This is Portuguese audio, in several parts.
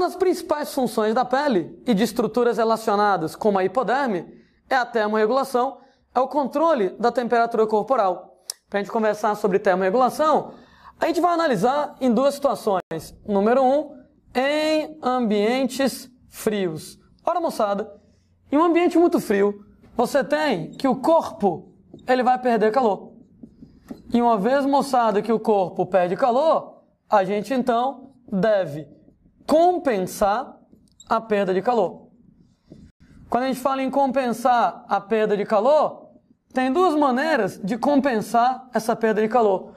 das principais funções da pele e de estruturas relacionadas como a hipoderme é a termorregulação, é o controle da temperatura corporal. Para a gente conversar sobre termorregulação, a gente vai analisar em duas situações. Número 1, em ambientes frios. Ora, moçada, em um ambiente muito frio, você tem que o corpo ele vai perder calor. E uma vez, moçada, que o corpo perde calor, a gente então deve compensar a perda de calor. Quando a gente fala em compensar a perda de calor, tem duas maneiras de compensar essa perda de calor.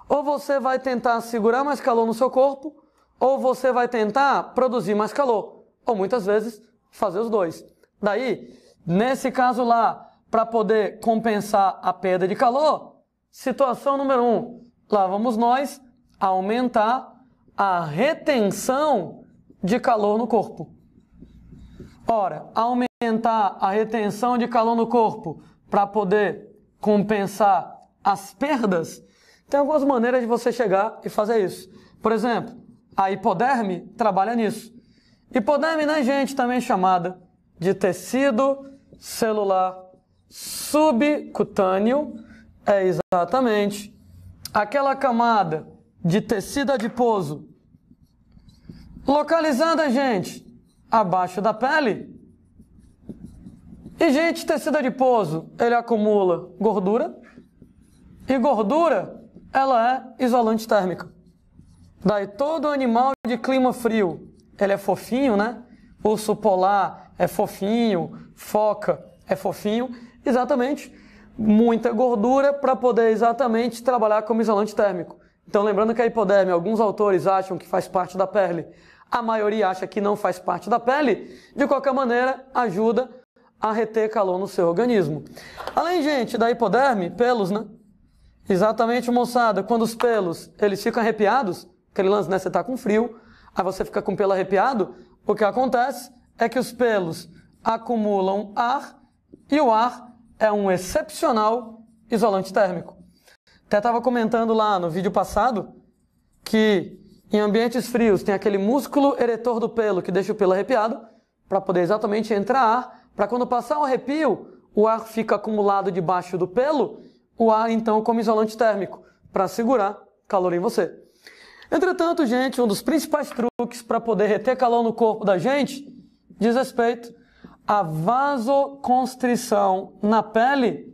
Ou você vai tentar segurar mais calor no seu corpo, ou você vai tentar produzir mais calor. Ou muitas vezes fazer os dois. Daí, nesse caso lá, para poder compensar a perda de calor, situação número 1, lá vamos nós aumentar a retenção de calor no corpo. Ora, aumentar a retenção de calor no corpo para poder compensar as perdas, tem algumas maneiras de você chegar e fazer isso. Por exemplo, a hipoderme trabalha nisso. Hipoderme, né, gente, também chamada de tecido celular subcutâneo, é exatamente aquela camada de tecido adiposo localizada, gente, abaixo da pele. E, gente, tecido adiposo, ele acumula gordura, e gordura, ela é isolante térmica. Daí todo animal de clima frio, ele é fofinho, né? Urso polar é fofinho, foca é fofinho, exatamente, muita gordura para poder exatamente trabalhar como isolante térmico. Então, lembrando que a hipoderme, alguns autores acham que faz parte da pele, a maioria acha que não faz parte da pele, de qualquer maneira, ajuda a reter calor no seu organismo. Além, gente, da hipoderme, pelos, né? Exatamente, moçada, quando os pelos, eles ficam arrepiados, aquele lance, né, você tá com frio, aí você fica com o pelo arrepiado, o que acontece é que os pelos acumulam ar, e o ar é um excepcional isolante térmico. Até estava comentando lá no vídeo passado que em ambientes frios tem aquele músculo eretor do pelo que deixa o pelo arrepiado para poder exatamente entrar ar, para quando passar o arrepio, o ar fica acumulado debaixo do pelo, o ar então como isolante térmico, para segurar calor em você. Entretanto, gente, um dos principais truques para poder reter calor no corpo da gente diz respeito à vasoconstrição na pele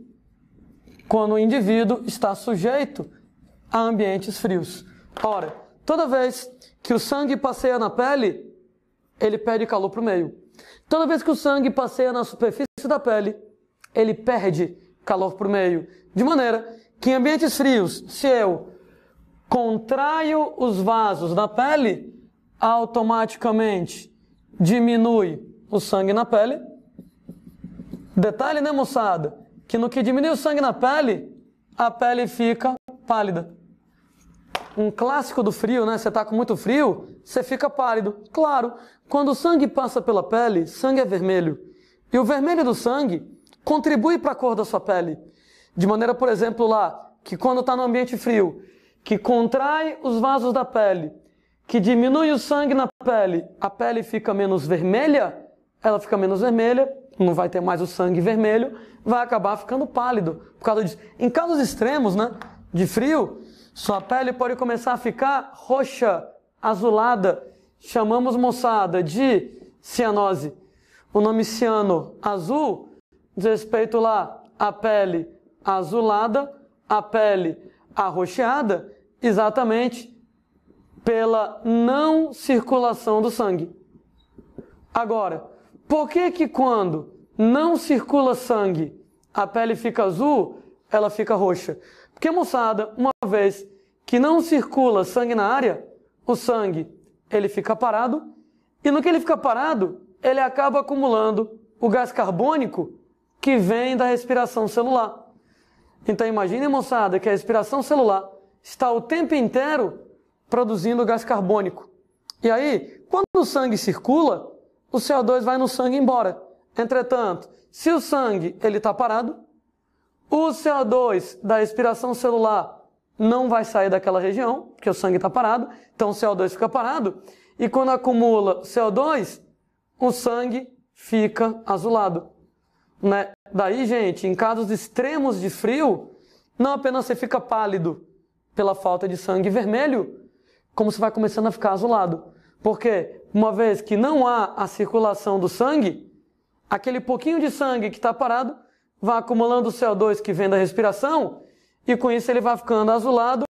quando o indivíduo está sujeito a ambientes frios. Ora, toda vez que o sangue passeia na pele, ele perde calor para o meio. Toda vez que o sangue passeia na superfície da pele, ele perde calor para o meio. De maneira que em ambientes frios, se eu contraio os vasos da pele, automaticamente diminui o sangue na pele. Detalhe, né, moçada? Que no que diminui o sangue na pele, a pele fica pálida. Um clássico do frio, né? Você tá com muito frio, você fica pálido. Claro, quando o sangue passa pela pele, sangue é vermelho. E o vermelho do sangue contribui para a cor da sua pele. De maneira, por exemplo, lá, que quando está no ambiente frio, que contrai os vasos da pele, que diminui o sangue na pele, a pele fica menos vermelha, ela fica menos vermelha, não vai ter mais o sangue vermelho, vai acabar ficando pálido por causa disso. Em casos extremos, né, de frio, sua pele pode começar a ficar roxa, azulada. Chamamos, moçada, de cianose. O nome ciano azul diz respeito lá à pele azulada, à pele arroxeada, exatamente pela não circulação do sangue. Agora, por que que quando não circula sangue, a pele fica azul, ela fica roxa? Porque, moçada, uma vez que não circula sangue na área, o sangue, ele fica parado, e no que ele fica parado, ele acaba acumulando o gás carbônico que vem da respiração celular. Então, imagine, moçada, que a respiração celular está o tempo inteiro produzindo gás carbônico. E aí, quando o sangue circula, o CO2 vai no sangue embora. Entretanto, se o sangue ele está parado, o CO2 da respiração celular não vai sair daquela região, porque o sangue está parado, então o CO2 fica parado, e quando acumula CO2, o sangue fica azulado. Né? Daí, gente, em casos extremos de frio, não apenas você fica pálido pela falta de sangue vermelho, como você vai começando a ficar azulado. Porque, uma vez que não há a circulação do sangue, aquele pouquinho de sangue que está parado vai acumulando o CO2 que vem da respiração, e com isso ele vai ficando azulado,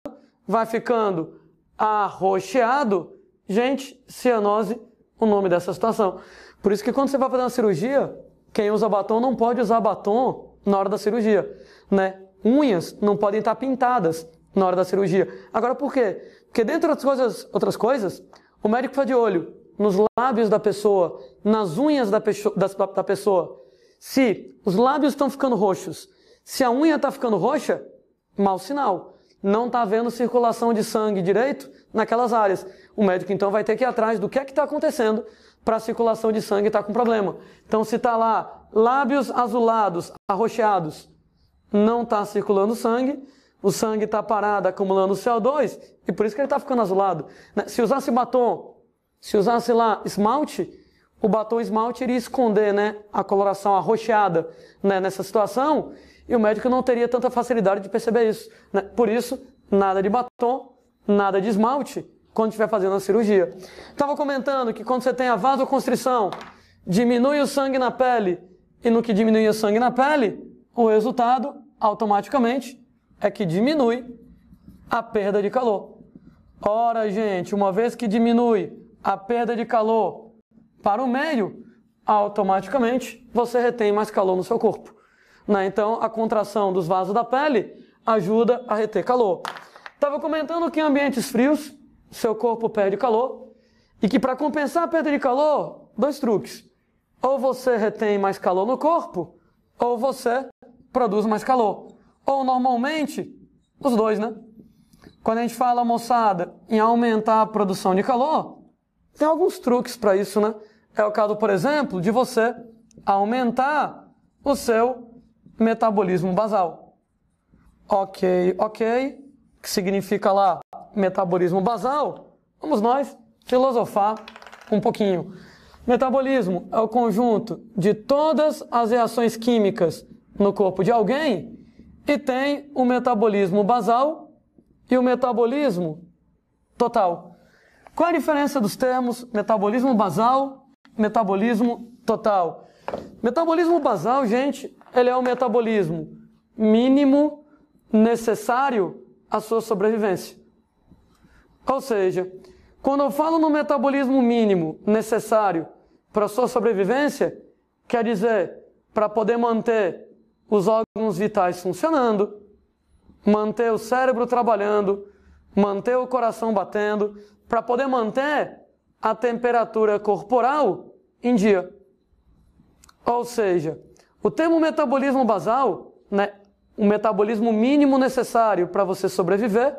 vai ficando arroxeado. Gente, cianose, o nome dessa situação. Por isso que quando você vai fazer uma cirurgia, quem usa batom não pode usar batom na hora da cirurgia, né? Unhas não podem estar pintadas na hora da cirurgia. Agora, por quê? Porque dentre outras coisas, o médico está de olho nos lábios da pessoa, nas unhas da pessoa. Se os lábios estão ficando roxos, se a unha está ficando roxa, mau sinal. Não está havendo circulação de sangue direito naquelas áreas. O médico, então, vai ter que ir atrás do que é que está acontecendo para a circulação de sangue estar com problema. Então, se está lá, lábios azulados, arroxeados, não está circulando sangue, o sangue está parado, acumulando CO2, e por isso que ele está ficando azulado. Se usasse batom, se usasse lá esmalte, o batom esmalte iria esconder, né, a coloração arroxeada, né, nessa situação, e o médico não teria tanta facilidade de perceber isso. Né? Por isso, nada de batom, nada de esmalte, quando estiver fazendo a cirurgia. Estava comentando que quando você tem a vasoconstrição, diminui o sangue na pele, e no que diminui o sangue na pele, o resultado, automaticamente, é que diminui a perda de calor. Ora, gente, uma vez que diminui a perda de calor para o meio, automaticamente você retém mais calor no seu corpo. Né? Então, a contração dos vasos da pele ajuda a reter calor. Estava comentando que em ambientes frios, seu corpo perde calor, e que para compensar a perda de calor, 2 truques. Ou você retém mais calor no corpo, ou você produz mais calor. Ou, normalmente, os dois, né? Quando a gente fala, moçada, em aumentar a produção de calor, tem alguns truques para isso, né? É o caso, por exemplo, de você aumentar o seu metabolismo basal. Ok, que significa lá metabolismo basal? Vamos nós filosofar um pouquinho. Metabolismo é o conjunto de todas as reações químicas no corpo de alguém e tem o metabolismo basal e o metabolismo total. Qual a diferença dos termos metabolismo basal, metabolismo total? Metabolismo basal, gente, ele é o metabolismo mínimo necessário à sua sobrevivência. Ou seja, quando eu falo no metabolismo mínimo necessário para a sua sobrevivência, quer dizer, para poder manter os órgãos vitais funcionando, manter o cérebro trabalhando, manter o coração batendo, para poder manter a temperatura corporal em dia. Ou seja, o termo metabolismo basal, né, o metabolismo mínimo necessário para você sobreviver,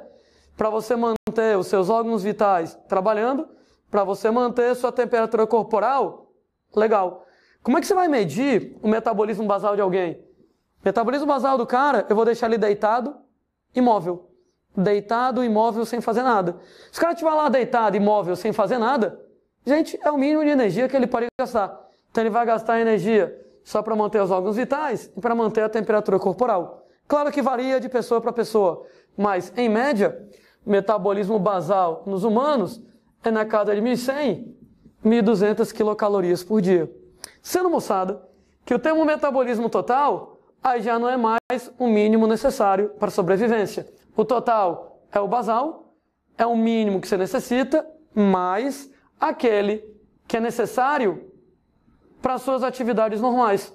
para você manter os seus órgãos vitais trabalhando, para você manter sua temperatura corporal legal. Como é que você vai medir o metabolismo basal de alguém? Metabolismo basal do cara, eu vou deixar ele deitado, imóvel. Deitado, imóvel, sem fazer nada. Se o cara estiver lá deitado, imóvel, sem fazer nada, gente, é o mínimo de energia que ele pode gastar. Então ele vai gastar energia só para manter os órgãos vitais e para manter a temperatura corporal. Claro que varia de pessoa para pessoa, mas, em média, o metabolismo basal nos humanos é na casa de 1.100, 1.200 quilocalorias por dia. Sendo, moçada, que o termo metabolismo total aí já não é mais o mínimo necessário para a sobrevivência. O total é o basal, é o mínimo que você necessita, mais aquele que é necessário para as suas atividades normais.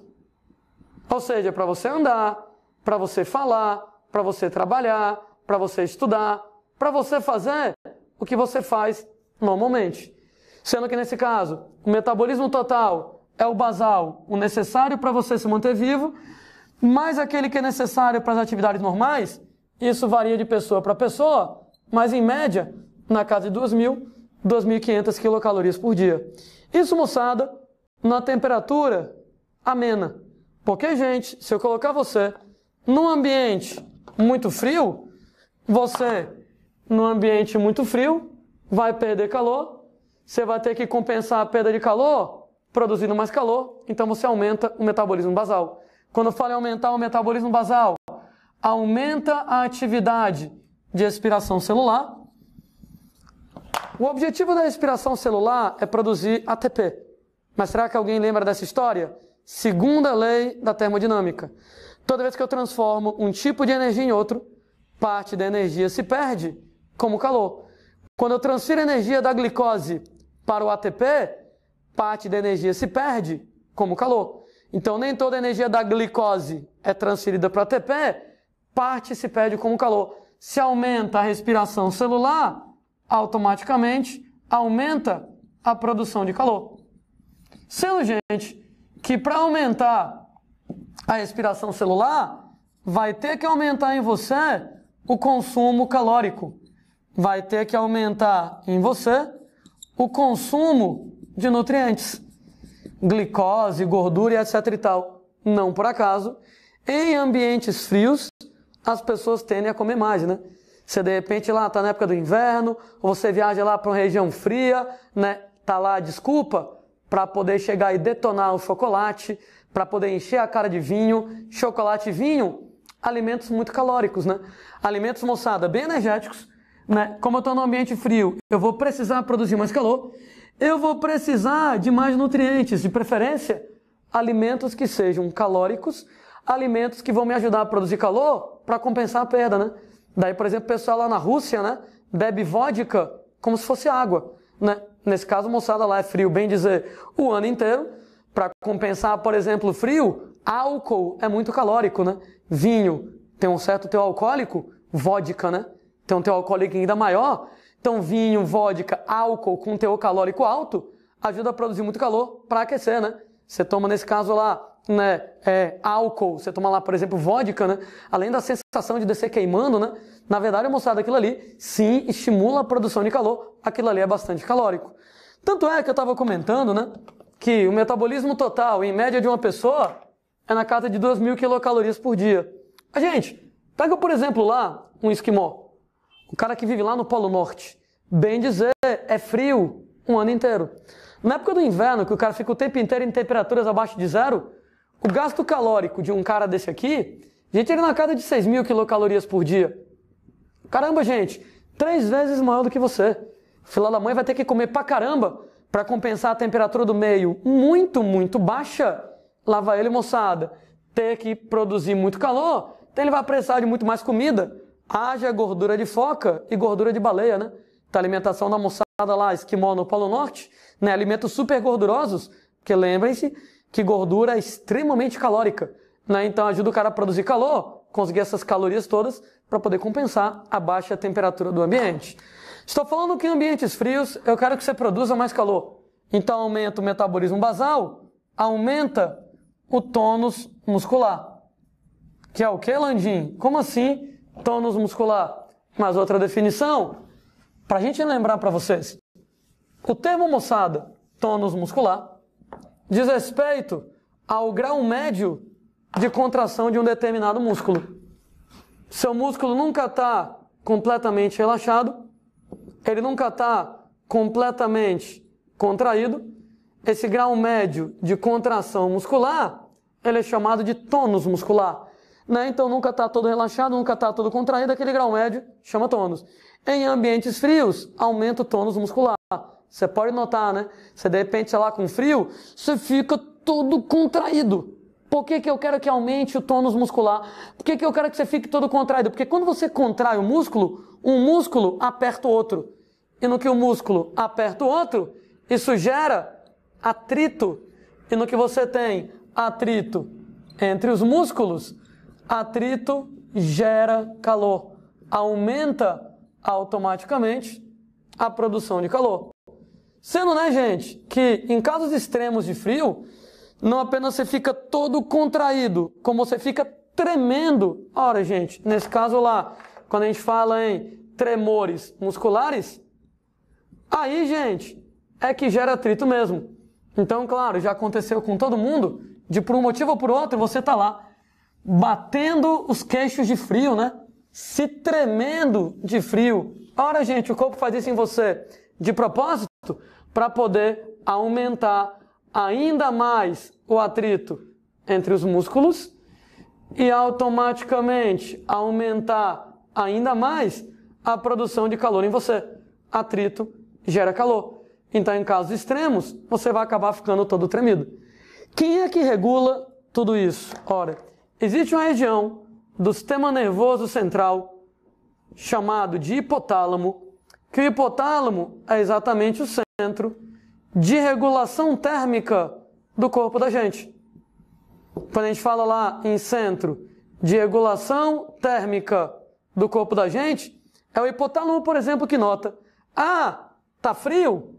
Ou seja, para você andar, para você falar, para você trabalhar, para você estudar, para você fazer o que você faz normalmente. Sendo que nesse caso, o metabolismo total é o basal, o necessário para você se manter vivo, mais aquele que é necessário para as atividades normais. Isso varia de pessoa para pessoa, mas em média, na casa de 2.000, 2.500 quilocalorias por dia. Isso, moçada, na temperatura amena. Porque, gente, se eu colocar você num ambiente muito frio, Você, no ambiente muito frio, vai perder calor, você vai ter que compensar a perda de calor produzindo mais calor, então você aumenta o metabolismo basal. Quando eu falo em aumentar o metabolismo basal, aumenta a atividade de respiração celular. O objetivo da respiração celular é produzir ATP. Mas será que alguém lembra dessa história? Segunda lei da termodinâmica. Toda vez que eu transformo um tipo de energia em outro, parte da energia se perde como calor. Quando eu transfiro energia da glicose para o ATP, parte da energia se perde como calor. Então nem toda a energia da glicose é transferida para o ATP, parte se perde como calor. Se aumenta a respiração celular, automaticamente aumenta a produção de calor. Sendo, gente, que para aumentar a respiração celular, vai ter que aumentar em você o consumo calórico. Vai ter que aumentar em você o consumo de nutrientes, glicose, gordura e etc e tal. Não por acaso, em ambientes frios, as pessoas tendem a comer mais, né? Você de repente lá tá na época do inverno, ou você viaja lá para uma região fria, né? Tá lá a desculpa para poder chegar e detonar o chocolate, para poder encher a cara de vinho. Chocolate e vinho, alimentos muito calóricos, né? Alimentos, moçada, bem energéticos, né? Como eu estou no ambiente frio, eu vou precisar produzir mais calor, eu vou precisar de mais nutrientes, de preferência, alimentos que sejam calóricos, alimentos que vão me ajudar a produzir calor para compensar a perda, né? Daí, por exemplo, o pessoal lá na Rússia, né, bebe vodka como se fosse água, né? Nesse caso, moçada, lá é frio, bem dizer, o ano inteiro. Para compensar, por exemplo, o frio, álcool é muito calórico, né? Vinho tem um certo teor alcoólico, vodka, né? Tem um teor alcoólico ainda maior. Então, vinho, vodka, álcool com teor calórico alto ajuda a produzir muito calor para aquecer, né? Você toma, nesse caso lá, né, álcool, você toma lá, por exemplo, vodka, né? Além da sensação de descer queimando, né? Na verdade, moçada, aquilo ali, sim, estimula a produção de calor. Aquilo ali é bastante calórico. Tanto é que eu estava comentando, né? Que o metabolismo total, em média, de uma pessoa é na casa de 2.000 quilocalorias por dia. A gente, pega, por exemplo, lá, um esquimó. O cara que vive lá no Polo Norte. Bem dizer, é frio um ano inteiro. Na época do inverno, que o cara fica o tempo inteiro em temperaturas abaixo de zero, o gasto calórico de um cara desse aqui, gente, ele é na casa de 6.000 quilocalorias por dia. Caramba, gente, 3 vezes maior do que você. O filho da mãe vai ter que comer pra caramba para compensar a temperatura do meio muito, muito baixa. Lá vai ele, moçada, ter que produzir muito calor, então ele vai precisar de muito mais comida. Haja gordura de foca e gordura de baleia, né? Então, a alimentação da moçada lá, esquimó no Polo Norte, né? Alimentos super gordurosos, porque lembrem-se que gordura é extremamente calórica, né? Então ajuda o cara a produzir calor, conseguir essas calorias todas para poder compensar a baixa temperatura do ambiente. Estou falando que em ambientes frios eu quero que você produza mais calor. Então aumenta o metabolismo basal, aumenta o tônus muscular. Que é o que, Landim? Como assim tônus muscular? Mas outra definição, para a gente lembrar para vocês. O termo, moçada, tônus muscular, diz respeito ao grau médio de contração de um determinado músculo. Seu músculo nunca está completamente relaxado, ele nunca está completamente contraído. Esse grau médio de contração muscular, ele é chamado de tônus muscular, né? Então nunca está todo relaxado, nunca está todo contraído, aquele grau médio chama tônus. Em ambientes frios, aumenta o tônus muscular. Você pode notar, né? Você de repente, sei lá, com frio, você fica todo contraído. Por que eu quero que aumente o tônus muscular? Por que eu quero que você fique todo contraído? Porque quando você contrai um músculo aperta o outro. E no que o músculo aperta o outro, isso gera atrito. E no que você tem atrito entre os músculos, atrito gera calor. Aumenta automaticamente a produção de calor. Sendo, né, gente, que em casos extremos de frio, não apenas você fica todo contraído, como você fica tremendo. Ora, gente, nesse caso lá, quando a gente fala em tremores musculares, aí, gente, é que gera atrito mesmo. Então, claro, já aconteceu com todo mundo, de por um motivo ou por outro, você tá lá, batendo os queixos de frio, né? se tremendo de frio. Ora, gente, o corpo faz isso em você de propósito para poder aumentar ainda mais o atrito entre os músculos e automaticamente aumentar ainda mais a produção de calor em você. Atrito gera calor. Então, em casos extremos, você vai acabar ficando todo tremido. Quem é que regula tudo isso? Ora, existe uma região do sistema nervoso central chamado de hipotálamo, que o hipotálamo é exatamente o centro de regulação térmica do corpo da gente. Quando a gente fala lá em centro de regulação térmica do corpo da gente, é o hipotálamo, por exemplo, que nota: ah, tá frio?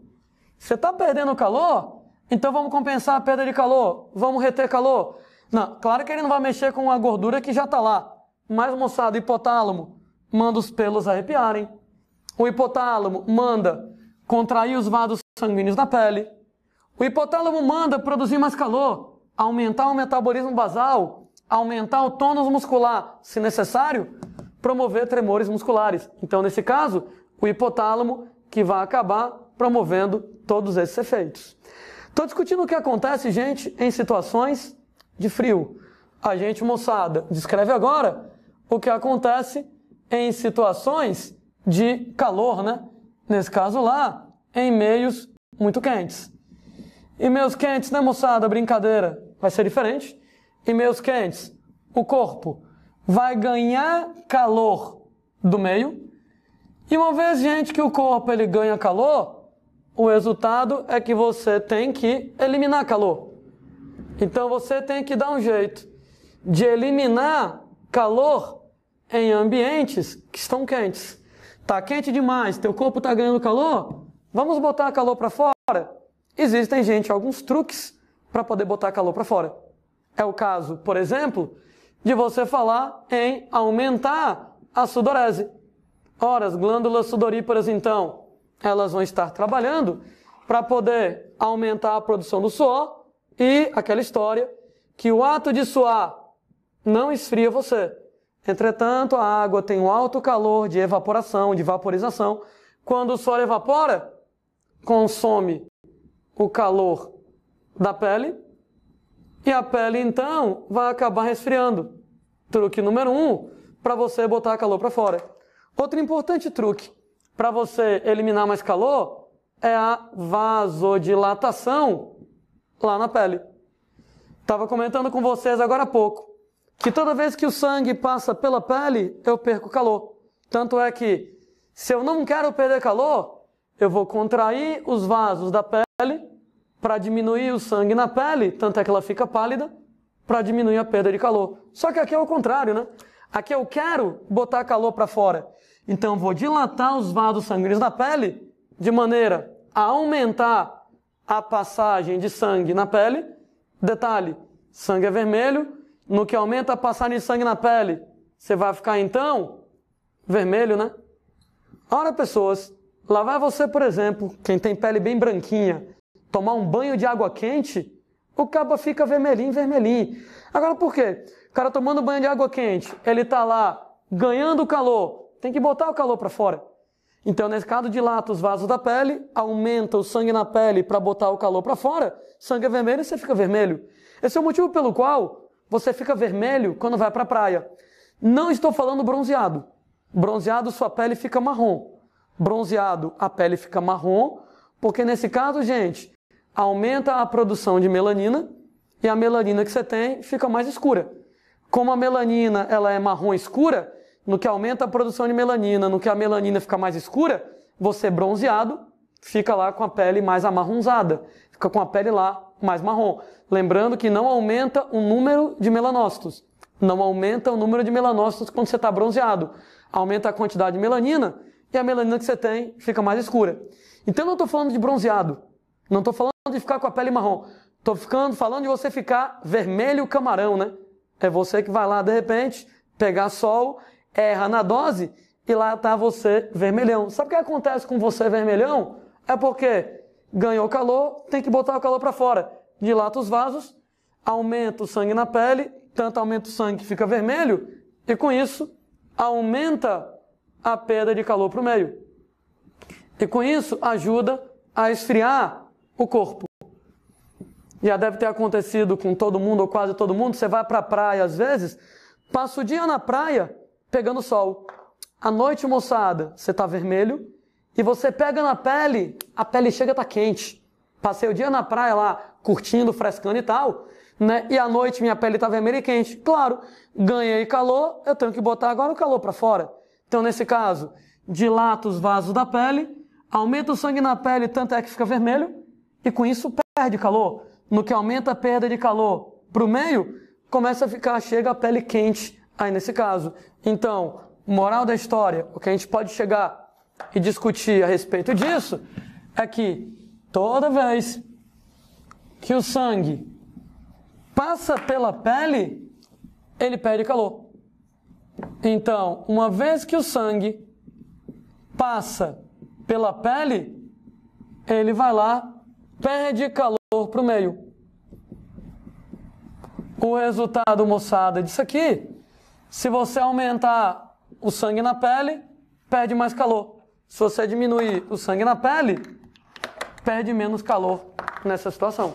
Você está perdendo calor? Então vamos compensar a perda de calor, vamos reter calor. Não, claro que ele não vai mexer com a gordura que já está lá. Mas, moçada, o hipotálamo manda os pelos arrepiarem. O hipotálamo manda contrair os vasos sanguíneos da pele. O hipotálamo manda produzir mais calor, aumentar o metabolismo basal, aumentar o tônus muscular, se necessário, promover tremores musculares. Então, nesse caso, o hipotálamo que vai acabar promovendo todos esses efeitos. Estou discutindo o que acontece, gente, em situações de frio. A gente, moçada, descreve agora o que acontece em situações de calor, né? Nesse caso lá, em meios muito quentes. Em meios quentes, né, moçada? Brincadeira, vai ser diferente. Em meios quentes, o corpo vai ganhar calor do meio. E uma vez, gente, que o corpo ele ganha calor, o resultado é que você tem que eliminar calor. Então você tem que dar um jeito de eliminar calor em ambientes que estão quentes. Tá quente demais, teu corpo está ganhando calor? Vamos botar calor para fora? Existem, gente, alguns truques para poder botar calor para fora. É o caso, por exemplo, de você falar em aumentar a sudorese. Ora, as glândulas sudoríparas, então, elas vão estar trabalhando para poder aumentar a produção do suor e aquela história que o ato de suar não esfria você. Entretanto, a água tem um alto calor de evaporação, de vaporização. Quando o suor evapora, consome o calor da pele e a pele, então, vai acabar resfriando. Truque número 1, para você botar calor para fora. Outro importante truque para você eliminar mais calor é a vasodilatação lá na pele. Estava comentando com vocês agora há pouco que toda vez que o sangue passa pela pele, eu perco calor. Tanto é que, se eu não quero perder calor, eu vou contrair os vasos da pele para diminuir o sangue na pele, tanto é que ela fica pálida, para diminuir a perda de calor. Só que aqui é o contrário, né? Aqui eu quero botar calor para fora. Então eu vou dilatar os vasos sanguíneos da pele de maneira a aumentar a passagem de sangue na pele. Detalhe, sangue é vermelho. No que aumenta a passagem de sangue na pele, você vai ficar, então, vermelho, né? Ora, pessoas, lá vai você, por exemplo, quem tem pele bem branquinha, tomar um banho de água quente, o cabo fica vermelhinho, vermelhinho. Agora, por quê? O cara tomando banho de água quente, ele tá lá ganhando calor, tem que botar o calor para fora. Então, nesse caso, dilata os vasos da pele, aumenta o sangue na pele para botar o calor para fora, sangue é vermelho e você fica vermelho. Esse é o motivo pelo qual você fica vermelho quando vai para a praia. Não estou falando bronzeado. Bronzeado, sua pele fica marrom. Bronzeado, a pele fica marrom, porque nesse caso, gente, aumenta a produção de melanina e a melanina que você tem fica mais escura. Como a melanina ela é marrom escura, no que aumenta a produção de melanina, no que a melanina fica mais escura, você bronzeado fica lá com a pele mais amarronzada, fica com a pele lá mais marrom. Lembrando que não aumenta o número de melanócitos. Não aumenta o número de melanócitos quando você está bronzeado. Aumenta a quantidade de melanina e a melanina que você tem fica mais escura. Então eu não estou falando de bronzeado. Não estou falando de ficar com a pele marrom. Estou falando de você ficar vermelho camarão, né? É você que vai lá, de repente, pegar sol, erra na dose e lá está você vermelhão. Sabe o que acontece com você vermelhão? É porque ganhou calor, tem que botar o calor para fora. Dilata os vasos, aumenta o sangue na pele, tanto aumenta o sangue que fica vermelho, e com isso aumenta a perda de calor para o meio. E com isso ajuda a esfriar o corpo. Já deve ter acontecido com todo mundo, ou quase todo mundo. Você vai para a praia às vezes, passa o dia na praia pegando sol. À noite, moçada, você está vermelho e você pega na pele, a pele chega a estar quente. Passei o dia na praia lá, curtindo, frescando e tal, né? E à noite minha pele está vermelha e quente. Claro, ganhei calor, eu tenho que botar agora o calor para fora. Então, nesse caso, dilata os vasos da pele, aumenta o sangue na pele, tanto é que fica vermelho, e com isso perde calor. No que aumenta a perda de calor para o meio, chega a pele quente, aí nesse caso. Então, moral da história, o que a gente pode chegar e discutir a respeito disso, é que toda vez que o sangue passa pela pele, ele perde calor. Então, uma vez que o sangue passa pela pele, ele vai lá, perde calor para o meio. O resultado, moçada, disso aqui, se você aumentar o sangue na pele, perde mais calor. Se você diminuir o sangue na pele, perde menos calor nessa situação.